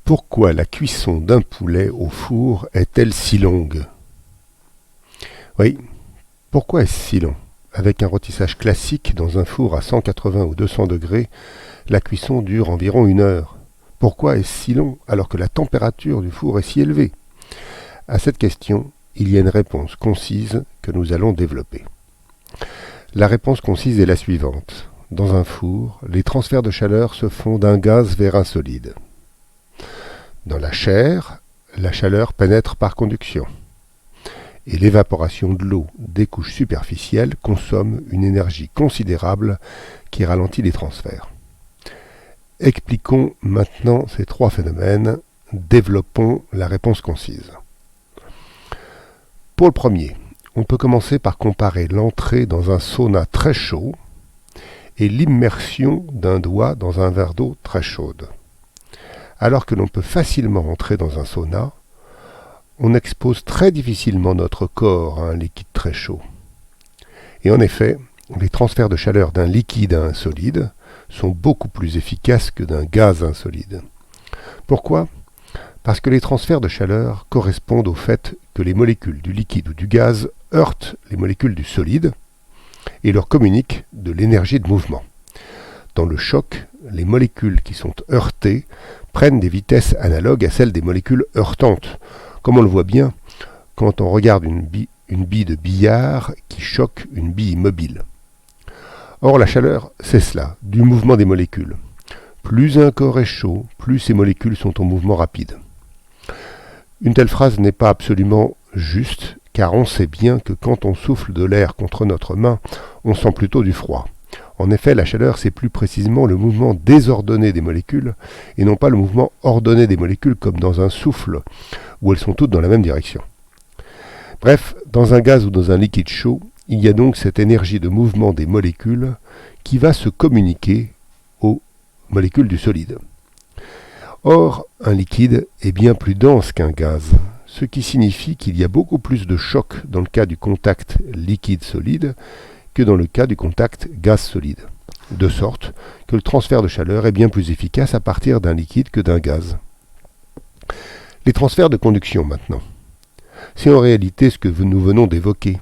Pourquoi la cuisson d'un poulet au four est-elle si longue? Oui, pourquoi est-ce si long? Avec un rôtissage classique dans un four à 180 ou 200 degrés, la cuisson dure environ 1 heure. Pourquoi est-ce si long alors que la température du four est si élevée? À cette question, il y a une réponse concise que nous allons développer. La réponse concise est la suivante. Dans un four, les transferts de chaleur se font d'un gaz vers un solide. Dans la chair, la chaleur pénètre par conduction. Et l'évaporation de l'eau des couches superficielles consomme une énergie considérable qui ralentit les transferts. Expliquons maintenant ces trois phénomènes, développons la réponse concise. Pour le premier, on peut commencer par comparer l'entrée dans un sauna très chaud et l'immersion d'un doigt dans un verre d'eau très chaude. Alors que l'on peut facilement entrer dans un sauna, on expose très difficilement notre corps à un liquide très chaud. Et en effet, les transferts de chaleur d'un liquide à un solide sont beaucoup plus efficaces que d'un gaz à un solide. Pourquoi? Parce que les transferts de chaleur correspondent au fait que les molécules du liquide ou du gaz heurtent les molécules du solide et leur communiquent de l'énergie de mouvement. Dans le choc, les molécules qui sont heurtées prennent des vitesses analogues à celles des molécules heurtantes, comme on le voit bien quand on regarde une bille de billard qui choque une bille mobile. Or, la chaleur, c'est cela, du mouvement des molécules. Plus un corps est chaud, plus ces molécules sont en mouvement rapide. Une telle phrase n'est pas absolument juste, car on sait bien que quand on souffle de l'air contre notre main, on sent plutôt du froid. En effet, la chaleur, c'est plus précisément le mouvement désordonné des molécules, et non pas le mouvement ordonné des molécules comme dans un souffle, où elles sont toutes dans la même direction. Bref, dans un gaz ou dans un liquide chaud, il y a donc cette énergie de mouvement des molécules qui va se communiquer aux molécules du solide. Or, un liquide est bien plus dense qu'un gaz, ce qui signifie qu'il y a beaucoup plus de choc dans le cas du contact liquide-solide que dans le cas du contact gaz-solide, de sorte que le transfert de chaleur est bien plus efficace à partir d'un liquide que d'un gaz. Les transferts de conduction maintenant. C'est en réalité ce que nous venons d'évoquer.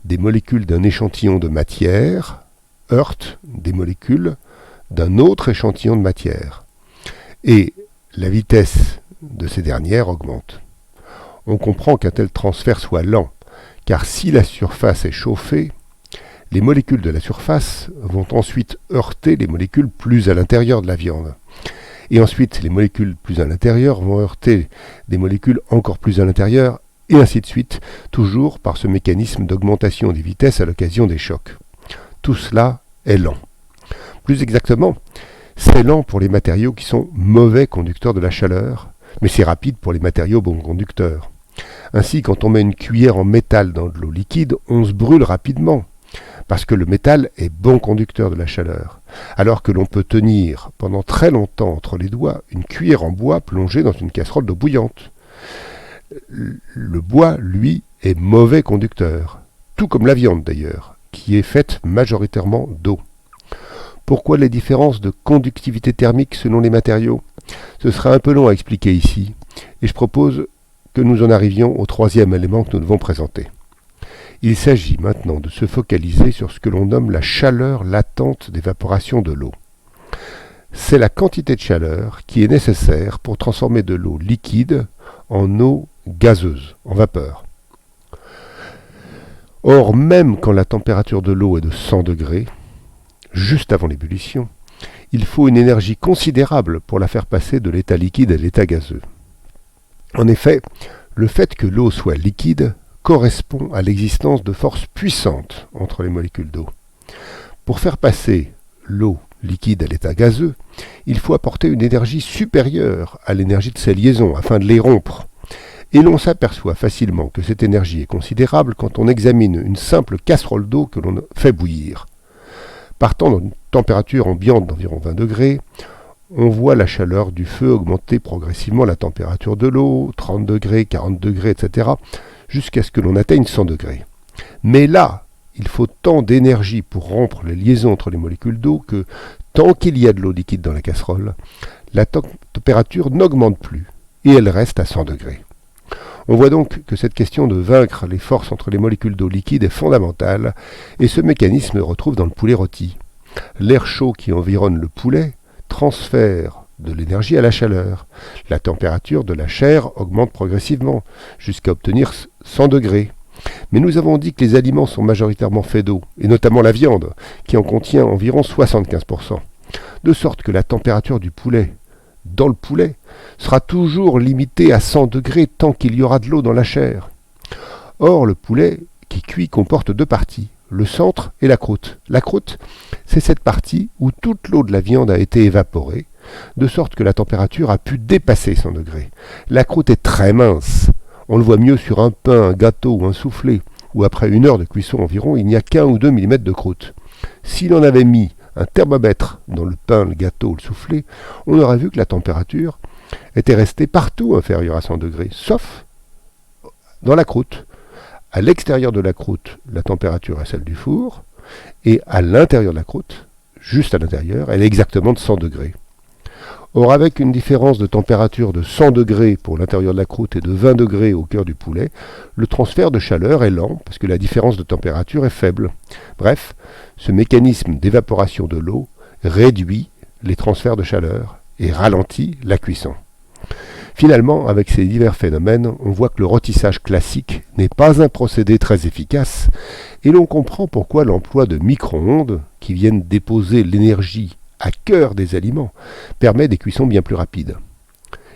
Des molécules d'un échantillon de matière heurtent des molécules d'un autre échantillon de matière. Et la vitesse de ces dernières augmente. On comprend qu'un tel transfert soit lent, car si la surface est chauffée, les molécules de la surface vont ensuite heurter les molécules plus à l'intérieur de la viande. Et ensuite, les molécules plus à l'intérieur vont heurter des molécules encore plus à l'intérieur, et ainsi de suite, toujours par ce mécanisme d'augmentation des vitesses à l'occasion des chocs. Tout cela est lent. Plus exactement, c'est lent pour les matériaux qui sont mauvais conducteurs de la chaleur, mais c'est rapide pour les matériaux bons conducteurs. Ainsi, quand on met une cuillère en métal dans de l'eau liquide, on se brûle rapidement, parce que le métal est bon conducteur de la chaleur, alors que l'on peut tenir pendant très longtemps entre les doigts une cuillère en bois plongée dans une casserole d'eau bouillante. Le bois, lui, est mauvais conducteur, tout comme la viande d'ailleurs, qui est faite majoritairement d'eau. Pourquoi les différences de conductivité thermique selon les matériaux? Ce sera un peu long à expliquer ici, et je propose que nous en arrivions au troisième élément que nous devons présenter. Il s'agit maintenant de se focaliser sur ce que l'on nomme la chaleur latente d'évaporation de l'eau. C'est la quantité de chaleur qui est nécessaire pour transformer de l'eau liquide en eau gazeuse, en vapeur. Or, même quand la température de l'eau est de 100 degrés, juste avant l'ébullition, il faut une énergie considérable pour la faire passer de l'état liquide à l'état gazeux. En effet, le fait que l'eau soit liquide correspond à l'existence de forces puissantes entre les molécules d'eau. Pour faire passer l'eau liquide à l'état gazeux, il faut apporter une énergie supérieure à l'énergie de ces liaisons afin de les rompre. Et l'on s'aperçoit facilement que cette énergie est considérable quand on examine une simple casserole d'eau que l'on fait bouillir. Partant d'une température ambiante d'environ 20 degrés, on voit la chaleur du feu augmenter progressivement la température de l'eau, 30 degrés, 40 degrés, etc., jusqu'à ce que l'on atteigne 100 degrés. Mais là, il faut tant d'énergie pour rompre les liaisons entre les molécules d'eau que, tant qu'il y a de l'eau liquide dans la casserole, la température n'augmente plus et elle reste à 100 degrés. On voit donc que cette question de vaincre les forces entre les molécules d'eau liquide est fondamentale et ce mécanisme se retrouve dans le poulet rôti. L'air chaud qui environne le poulet transfère de l'énergie à la chaleur. La température de la chair augmente progressivement jusqu'à obtenir 100 degrés. Mais nous avons dit que les aliments sont majoritairement faits d'eau, et notamment la viande, qui en contient environ 75%. De sorte que la température du poulet, dans le poulet, sera toujours limitée à 100 degrés tant qu'il y aura de l'eau dans la chair. Or, le poulet qui cuit comporte deux parties, le centre et la croûte. La croûte, c'est cette partie où toute l'eau de la viande a été évaporée, de sorte que la température a pu dépasser 100 degrés. La croûte est très mince. On le voit mieux sur un pain, un gâteau ou un soufflé, où après 1 heure de cuisson environ, il n'y a qu'1 ou 2 mm de croûte. Si l'on avait mis un thermomètre dans le pain, le gâteau ou le soufflé, on aurait vu que la température était restée partout inférieure à 100 degrés, sauf dans la croûte. À l'extérieur de la croûte, la température est celle du four, et à l'intérieur de la croûte, juste à l'intérieur, elle est exactement de 100 degrés. Or, avec une différence de température de 100 degrés pour l'intérieur de la croûte et de 20 degrés au cœur du poulet, le transfert de chaleur est lent parce que la différence de température est faible. Bref, ce mécanisme d'évaporation de l'eau réduit les transferts de chaleur et ralentit la cuisson. Finalement, avec ces divers phénomènes, on voit que le rôtissage classique n'est pas un procédé très efficace et l'on comprend pourquoi l'emploi de micro-ondes qui viennent déposer l'énergie à cœur des aliments, permet des cuissons bien plus rapides.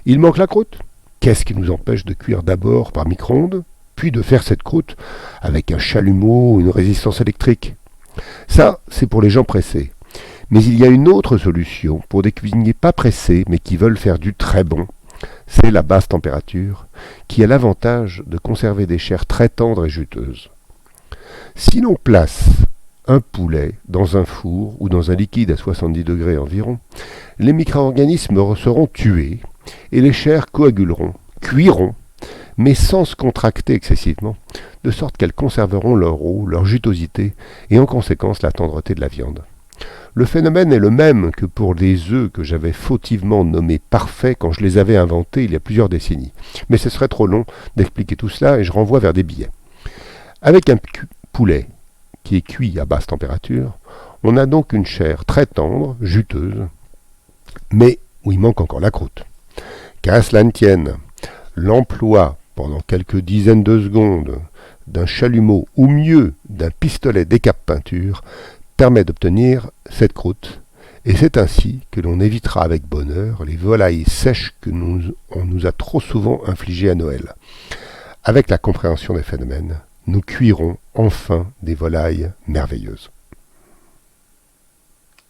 Il manque la croûte. Qu'est-ce qui nous empêche de cuire d'abord par micro-ondes, puis de faire cette croûte avec un chalumeau ou une résistance électrique? Ça, c'est pour les gens pressés. Mais il y a une autre solution pour des cuisiniers pas pressés, mais qui veulent faire du très bon. C'est la basse température, qui a l'avantage de conserver des chairs très tendres et juteuses. Si l'on place un poulet dans un four ou dans un liquide à 70 degrés environ, les micro-organismes seront tués et les chairs coaguleront, cuiront, mais sans se contracter excessivement, de sorte qu'elles conserveront leur eau, leur jutosité et en conséquence la tendreté de la viande. Le phénomène est le même que pour les œufs que j'avais fautivement nommés parfaits quand je les avais inventés il y a plusieurs décennies. Mais ce serait trop long d'expliquer tout cela et je renvoie vers des billets. Avec un poulet qui est cuit à basse température, on a donc une chair très tendre, juteuse, mais où il manque encore la croûte. Qu'à cela ne tienne, l'emploi, pendant quelques dizaines de secondes, d'un chalumeau ou mieux d'un pistolet décape-peinture permet d'obtenir cette croûte, et c'est ainsi que l'on évitera avec bonheur les volailles sèches que on nous a trop souvent infligées à Noël. Avec la compréhension des phénomènes, nous cuirons enfin des volailles merveilleuses.